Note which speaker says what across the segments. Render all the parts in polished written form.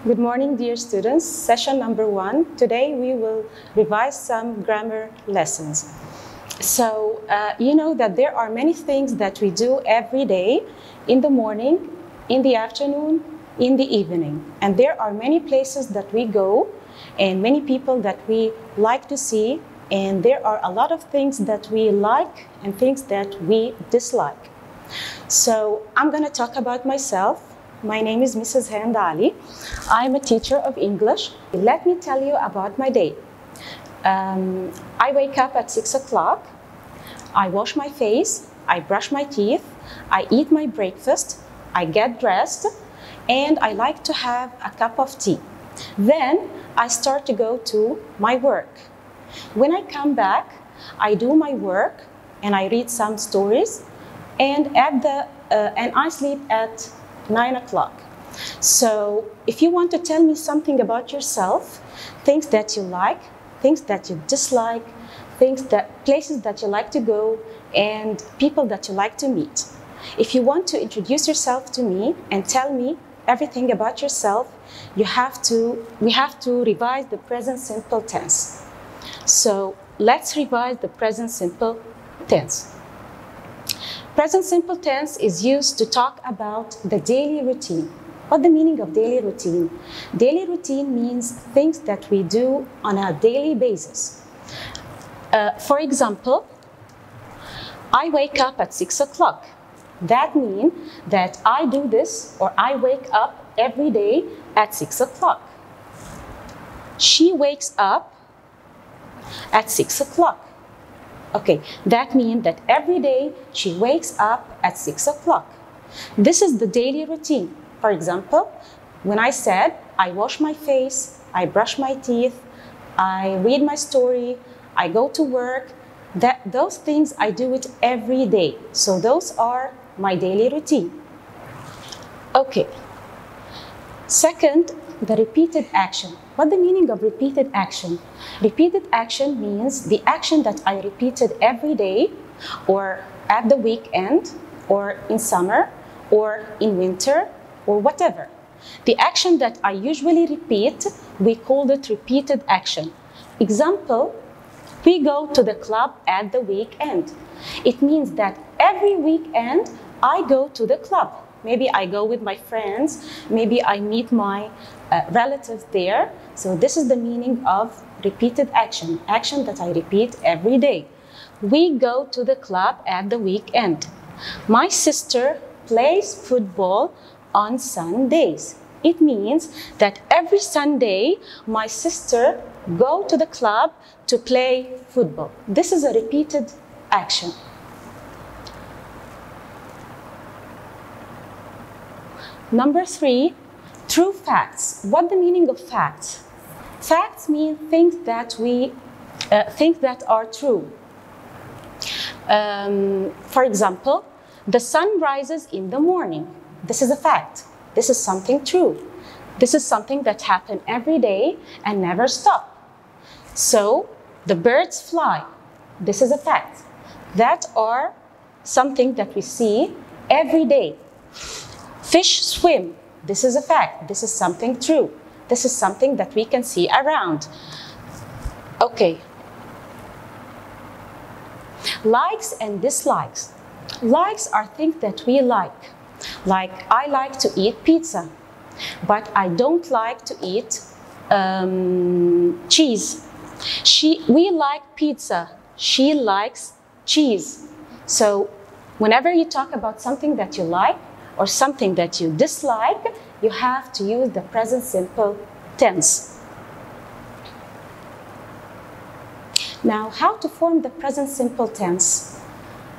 Speaker 1: Good morning, dear students. Session number 1. Today we will revise some grammar lessons. So, you know that there are many things that we do every day, in the morning, in the afternoon, in the evening. And there are many places that we go and many people that we like to see. And there are a lot of things that we like and things that we dislike. So, I'm going to talk about myself. My name is Mrs. Hand Ali. I'm a teacher of English. Let me tell you about my day. I wake up at 6 o'clock. I wash my face. I brush my teeth. I eat my breakfast. I get dressed. And I like to have a cup of tea. Then I start to go to my work. When I come back, I do my work and I read some stories. And I sleep at 9 o'clock. So if you want to tell me something about yourself, things that you like, things that you dislike, places that you like to go, and people that you like to meet. If you want to introduce yourself to me and tell me everything about yourself, we have to revise the present simple tense. So let's revise the present simple tense. Present simple tense is used to talk about the daily routine. What's the meaning of daily routine? Daily routine means things that we do on a daily basis. For example, I wake up at 6 o'clock. That means that I do this, or I wake up every day at 6 o'clock. She wakes up at 6 o'clock. Okay, that means that every day she wakes up at 6 o'clock. This is the daily routine. For example, when I said I wash my face, I brush my teeth, I read my story, I go to work, those things I do it every day. So those are my daily routine. Okay. Second, the repeated action. What's the meaning of repeated action? Repeated action means the action that I repeated every day, or at the weekend, or in summer, or in winter, or whatever. The action that I usually repeat, we call it repeated action. Example, we go to the club at the weekend. It means that every weekend I go to the club. Maybe I go with my friends, maybe I meet my relatives there. So this is the meaning of repeated action, action that I repeat every day. We go to the club at the weekend. My sister plays football on Sundays. It means that every Sunday, my sister goes to the club to play football. This is a repeated action. Number 3, true facts. What's the meaning of facts? Facts mean things that are true. For example, the sun rises in the morning. This is a fact. This is something true. This is something that happens every day and never stops. So, the birds fly. This is a fact. That are something that we see every day. Fish swim. This is a fact. This is something true. This is something that we can see around. Okay. Likes and dislikes. Likes are things that we like. Like, I like to eat pizza, but I don't like to eat cheese. We like pizza. She likes cheese. So, whenever you talk about something that you like, or something that you dislike, you have to use the present simple tense. Now, how to form the present simple tense?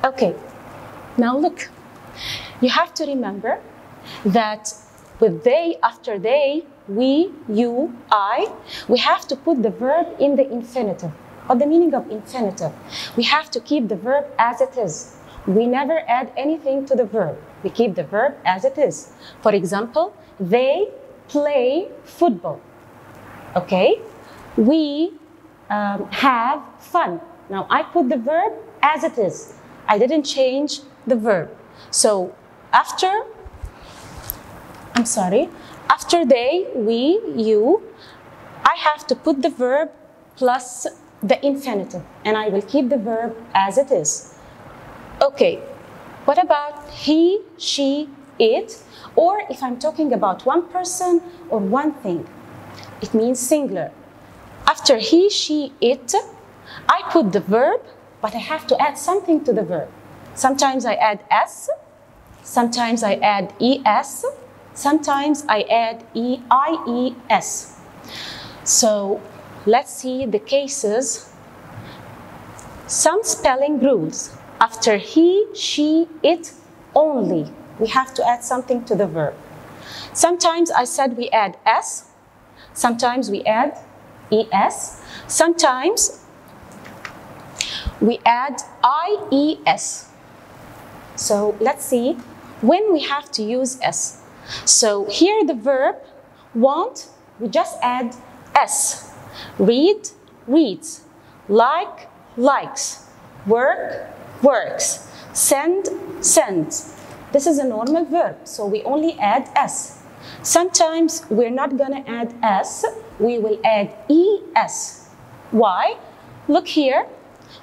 Speaker 1: Okay, now look. You have to remember that with they, after they, we, you, I, we have to put the verb in the infinitive. What's the meaning of infinitive? We have to keep the verb as it is. We never add anything to the verb. We keep the verb as it is. For example, they play football. Okay? We have fun. Now, I put the verb as it is. I didn't change the verb. So, after After they, we, you, I have to put the verb plus the infinitive, and I will keep the verb as it is. Okay, what about he, she, it? Or if I'm talking about one person or one thing, it means singular. After he, she, it, I put the verb, but I have to add something to the verb. Sometimes I add s, sometimes I add es, sometimes I add ies. So let's see the cases. Some spelling rules. After he, she, it only, we have to add something to the verb. Sometimes I said we add s, sometimes we add es, sometimes we add ies. So let's see when we have to use s. So here the verb want, we just add s. Read, reads. Like, likes. Work, works. Send, sends. This is a normal verb, so we only add s. Sometimes we're not gonna add s, we will add es. Why? Look here.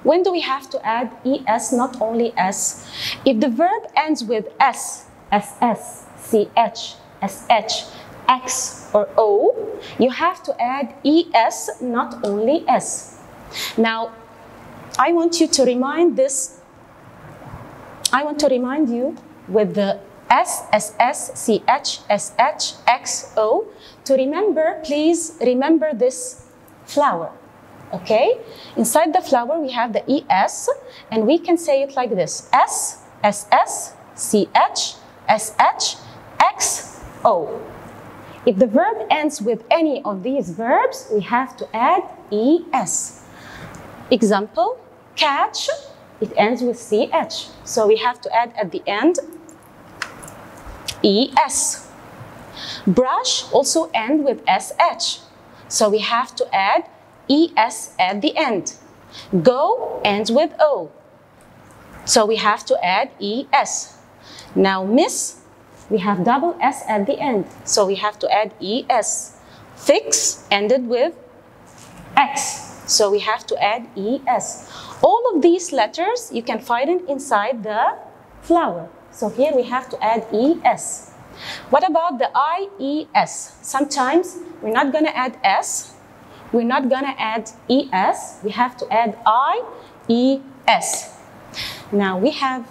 Speaker 1: When do we have to add es, not only s? If the verb ends with s, ss, ch, sh, x, or o, you have to add es, not only s. Now, I want you to remind this. I want to remind you with the s, ss, ch, sh, x, o. To remember, please remember this flower. Okay? Inside the flower, we have the es, and we can say it like this. S, ss, ch, sh, x, o. If the verb ends with any of these verbs, we have to add es. Example, catch, it ends with ch. So we have to add at the end es. Brush also ends with sh. So we have to add es at the end. Go ends with o. So we have to add es. Now miss, we have double s at the end. So we have to add es. Fix ended with x. So we have to add es. All of these letters, you can find it inside the flower. So here we have to add es. What about the ies? Sometimes we're not going to add s. We're not going to add es. We have to add ies. Now we have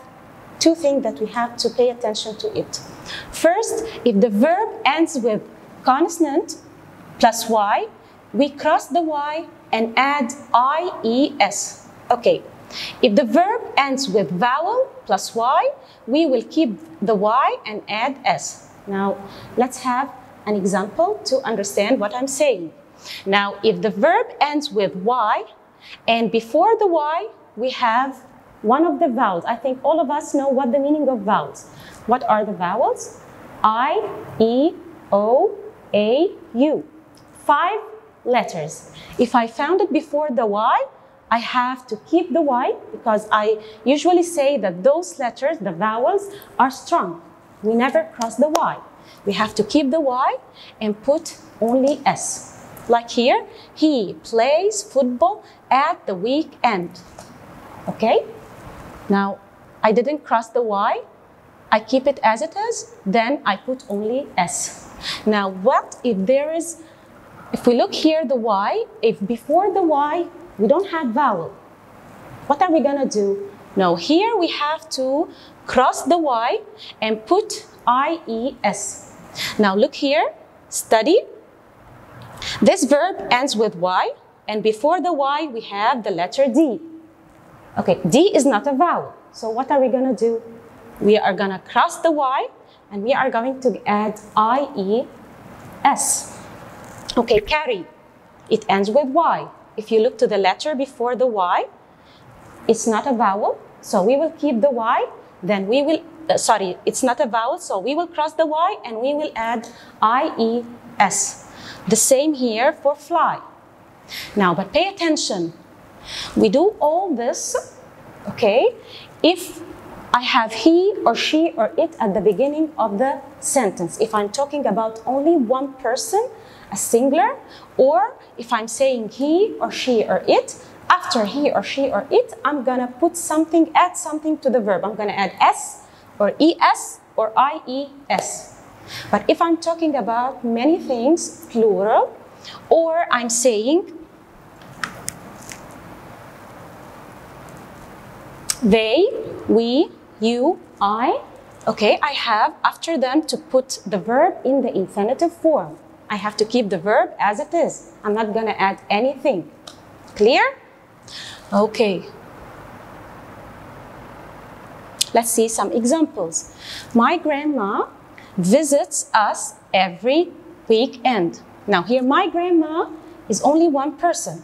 Speaker 1: two things that we have to pay attention to it. First, if the verb ends with consonant plus y, we cross the y and add ies. Okay. If the verb ends with vowel plus y, we will keep the y and add s. Now, let's have an example to understand what I'm saying. Now, if the verb ends with y, and before the y, we have one of the vowels. I think all of us know what the meaning of vowels. What are the vowels? I, E, O, A, U. 5 letters. If I found it before the y, I have to keep the y because I usually say that those letters, the vowels, are strong. We never cross the y. We have to keep the y and put only s. Like here, he plays football at the weekend. Okay? Now, I didn't cross the y. I keep it as it is. Then I put only s. Now, what if there is, if we look here, the y, if before the y, we don't have vowel, what are we going to do? No, here we have to cross the y and put ies. Now look here, study. This verb ends with y, and before the y we have the letter D. Okay, D is not a vowel. So what are we going to do? We are going to cross the y and we are going to add ies. Okay, carry. It ends with y. If you look to the letter before the y, it's not a vowel, so we will keep the y, then we will, it's not a vowel, so we will cross the y and we will add ies. The same here for fly. Now, but pay attention. We do all this, okay, if I have he or she or it at the beginning of the sentence. If I'm talking about only one person, a singular, or if I'm saying he or she or it, after he or she or it, I'm gonna put something, add something to the verb. I'm gonna add s or es or ies. But if I'm talking about many things, plural, or I'm saying they, we, you, I, okay, I have after them to put the verb in the infinitive form. I have to keep the verb as it is. I'm not gonna add anything. Clear? Okay. Let's see some examples. My grandma visits us every weekend. Now here, my grandma is only one person.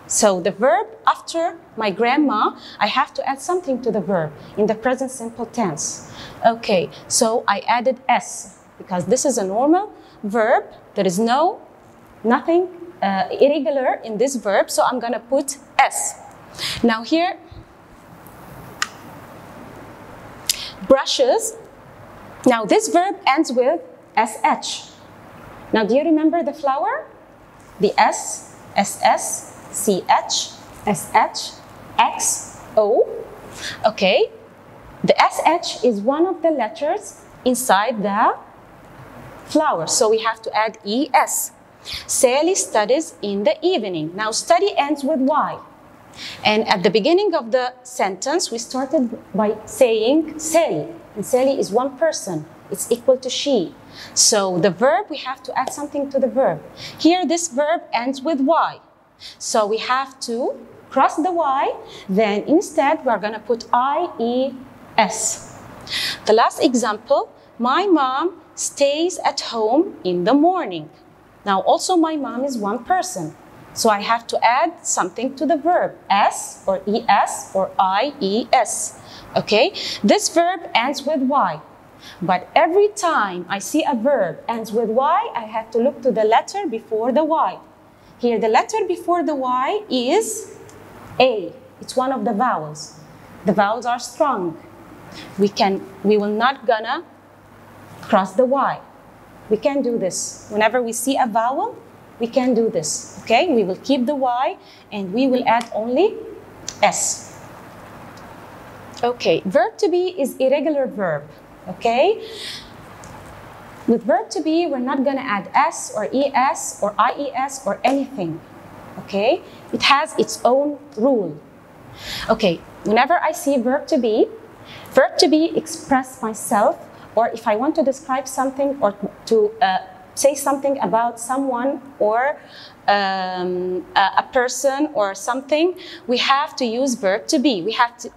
Speaker 1: So the verb after my grandma, I have to add something to the verb in the present simple tense. Okay, so I added s because this is a normal verb. There is nothing irregular in this verb, so I'm gonna put s. Now here, brushes. Now this verb ends with sh. Now do you remember the flower? The s, ss, ch, sh, x, o. Okay, the sh is one of the letters inside the flower, so we have to add es. Sally studies in the evening. Now study ends with y. And at the beginning of the sentence, we started by saying Sally. And Sally is one person. It's equal to she. So the verb, we have to add something to the verb. Here, this verb ends with y. So we have to cross the y. Then instead, we're going to put ies. The last example, my mom stays at home in the morning. Now, also my mom is one person. So I have to add something to the verb, s or es or ies. Okay, this verb ends with y. But every time I see a verb ends with y, I have to look to the letter before the y. Here, the letter before the y is a. It's one of the vowels. The vowels are strong. We will not gonna cross the y. We can do this. Whenever we see a vowel, we can do this, okay? We will keep the y and we will add only s. Okay, verb to be is irregular verb, okay? With verb to be, we're not gonna add s or es or ies or anything, okay? It has its own rule. Okay, whenever I see verb to be express myself, or if I want to describe something or to say something about someone or a person or something, we have to use verb to be.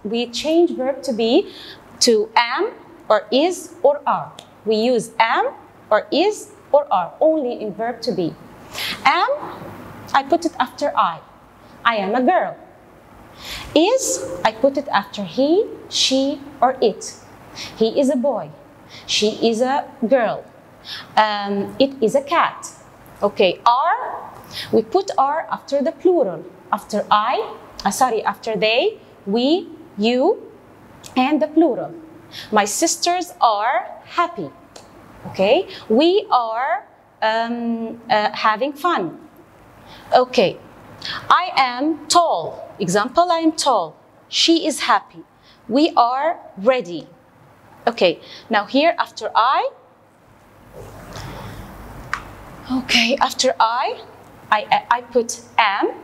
Speaker 1: We change verb to be to am or is or are. We use am or is or are only in verb to be. Am, I put it after I. I am a girl. Is, I put it after he, she, or it. He is a boy. She is a girl. It is a cat. Okay, are, we put are after the plural. After after they, we, you, and the plural. My sisters are happy. Okay, we are having fun. Okay, I am tall. Example, I am tall. She is happy. We are ready. Okay, now here after I put am.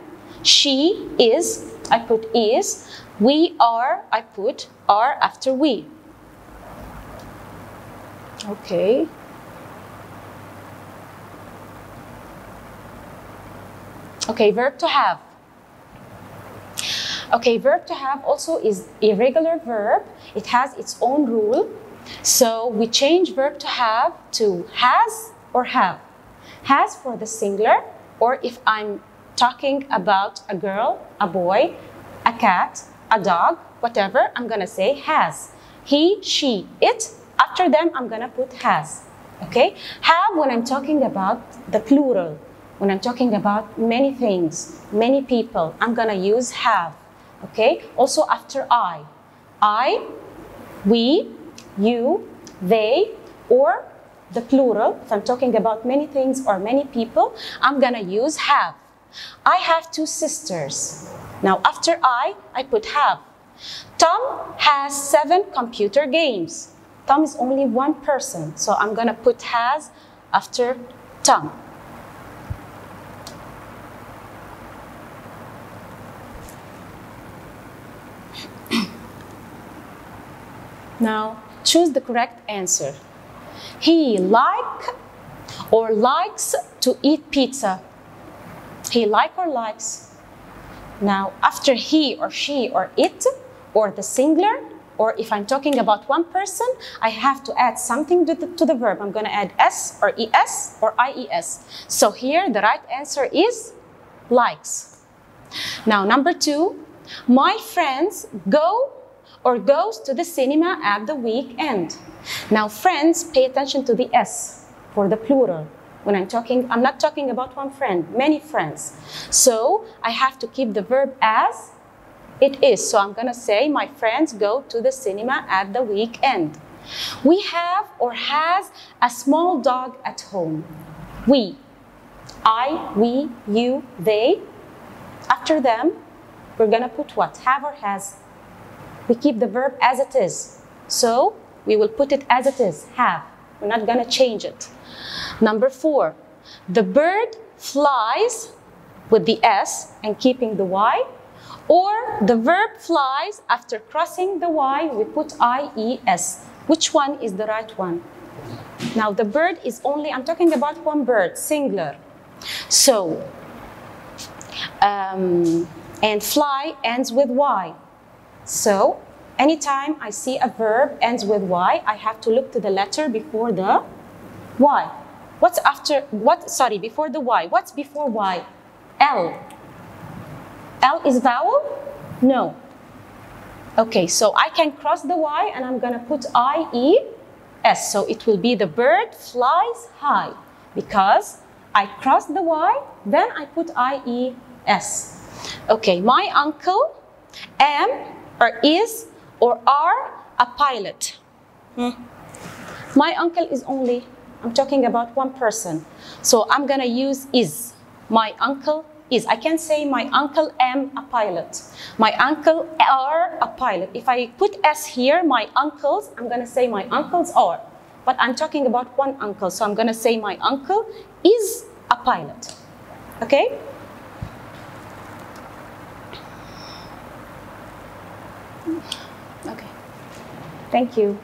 Speaker 1: She is, I put is. We are, I put are after we. Okay. Okay, verb to have. Okay, verb to have also is irregular verb. It has its own rule. So we change verb to have to has or have. Has for the singular, or if I'm talking about a girl, a boy, a cat, a dog, whatever, I'm gonna say has. He, she, it. After them, I'm gonna put has. Okay? Have when I'm talking about the plural. When I'm talking about many things, many people, I'm gonna use have. Okay? Also after I we, you, they, or the plural. If I'm talking about many things or many people, I'm gonna use have. I have 2 sisters. Now after I put have. Tom has 7 computer games. Tom is only one person, so I'm gonna put has after Tom. Now choose the correct answer. He likes to eat pizza. He likes or likes. Now after he or she or it or the singular, or if I'm talking about one person, I have to add something to the verb. I'm going to add s or es or ies. So here the right answer is likes. Now number 2, my friends goes to the cinema at the weekend. Now friends, pay attention to the s for the plural. When I'm not talking about one friend, many friends. So I have to keep the verb as it is. So I'm going to say my friends go to the cinema at the weekend. We have or has a small dog at home. We, I, we, you, they. After them, we're going to put what? Have or has. We keep the verb as it is. So we will put it as it is, have. We're not going to change it. Number 4, the bird flies with the s and keeping the y, or the verb flies after crossing the y, we put ies. Which one is the right one? Now the bird is only, I'm talking about one bird, singular. So, and fly ends with y. So, anytime I see a verb ends with y, I have to look to the letter before the y. What's after, before the y? What's before y? L. L is vowel? No. Okay, so I can cross the y and I'm gonna put ies. So it will be the bird flies high. Because I crossed the y, then I put ies. Okay, my uncle am or is or are a pilot. My uncle is only, I'm talking about one person. So I'm gonna use is. My uncle is. I can say my uncle am a pilot. My uncle are a pilot. If I put s here, my uncles, I'm gonna say my uncles are. But I'm talking about one uncle, so I'm gonna say my uncle is a pilot. Okay? Okay. Thank you.